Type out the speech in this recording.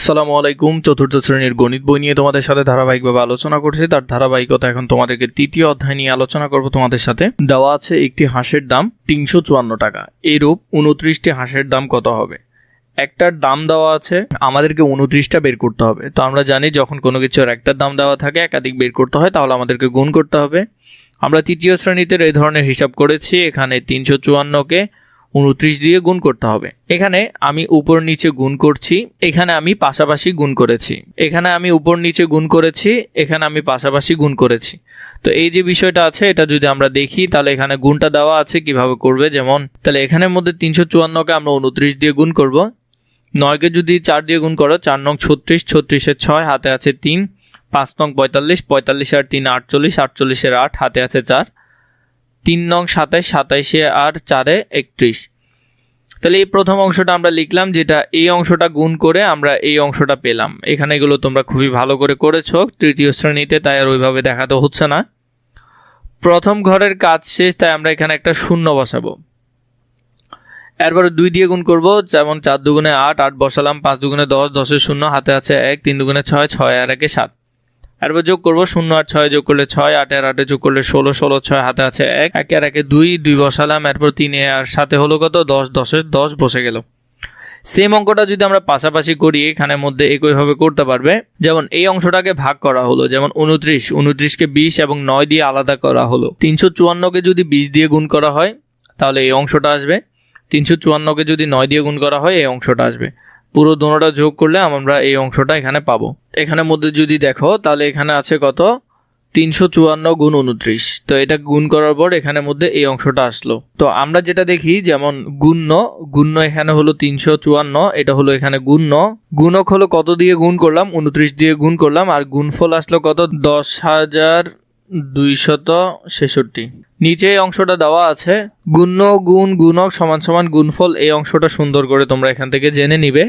আসসালামু আলাইকুম। চতুর্থ শ্রেণীর গণিত বই নিয়ে তোমাদের সাথে ধারাবাহিকভাবে আলোচনা করছি। তার ধারাবাহিকতা এখন তোমাদেরকে তৃতীয় অধ্যায় নিয়ে আলোচনা করব তোমাদের সাথে। দেওয়া আছে একটি হাঁসের দাম 354 টাকা। এরূপ 29টি হাঁসের দাম কত হবে? একটার দাম দেওয়া আছে, আমাদেরকে 29টা বের করতে হবে। তো আমরা জানি যখন কোনো কিছুর একটার দাম দেওয়া থাকে একাধিক বের করতে হয়, তাহলে আমাদেরকে গুণ করতে হবে। আমরা তৃতীয় শ্রেণীতে এই ধরনের হিসাব করেছি। এখানে 354কে 29 দিয়ে গুণ করতে হবে। এখানে আমি উপর নিচে গুণ করছি, এখানে আমি পাশাপাশি গুণ করেছি, এখানে আমি উপর নিচে গুণ করেছি, এখানে আমি পাশাপাশি গুণ করেছি। তো এই যে বিষয়টা আছে এটা যদি আমরা দেখি তাহলে এখানে গুণটা দেওয়া আছে কিভাবে করবে। যেমন তাহলে এখানের মধ্যে 354কে আমরা 29 দিয়ে গুণ করব। 9কে যদি 4 দিয়ে গুণ করো 4 নং 36, 36-এর 6, হাতে আছে 3, 5 নং 45, 45 আর 3 48, 48-এর 8, হাতে আছে 4, 3 নং 27, 27 আর 4-এ 31। তাহলে এই প্রথম অংশটা আমরা লিখলাম, যেটা এই অংশটা গুণ করে আমরা এই অংশটা পেলাম। এখানে এগুলো তোমরা খুবই ভালো করে করেছো তৃতীয় শ্রেণীতে, তাই আর ওইভাবে দেখাতে হচ্ছে না। প্রথম ঘরের কাজ শেষ, তাই আমরা এখানে একটা শূন্য বসাবো। এরপরে 2 দিয়ে গুণ করব। যেমন 4 দুগুণে 8, 8 বসালাম, 5 দুগুণে 10, 10-এর 0, হাতে আছে 1, 3 দুগুণে 6, 6 আর 1-এ 7। এরপর যোগ করব, 0 আর 6 যোগ করলে 6, 8 আর 8 যোগ করলে 16, 16 6, হাতে আছে 1, 1 আর 1-এ 2, 2 বসালাম। এরপর 3 আর 7 হলো কত? 10, 10-এর 10 বসে গেল। সেম অঙ্কটা যদি আমরা পাশাপাশি করি এখানের মধ্যে একইভাবে করতে পারবে। যেমন এই অংশটাকে ভাগ করা হলো, যেমন 29কে 20 এবং 9 দিয়ে আলাদা করা হলো। 354কে যদি 20 দিয়ে গুণ করা হয় তাহলে এই অংশটা আসবে। 354কে যদি 9 দিয়ে গুণ করা হয় এই অংশটা আসবে। পুরো দুটোটা যোগ করলে আমরা এই অংশটা এখানে পাবো। এখানের মধ্যে যদি দেখো তাহলে এখানে আছে কত? 354 গুণ 29। তো এটা গুণ করার পর এখানের মধ্যে এই অংশটা আসলো। তো আমরা যেটা দেখি, যেমন গুণ্য এখানে হলো 354, এটা হলো এখানে গুণ্য। গুণক হলো কত দিয়ে গুণ করলাম? 29 দিয়ে গুণ করলাম। আর গুণফল আসলো কত? 10,266। নিচে এই অংশটা দেওয়া আছে, গুণ্য গুণ গুণক সমান সমান গুণফল। এই অংশটা সুন্দর করে তোমরা এখান থেকে জেনে নিবে।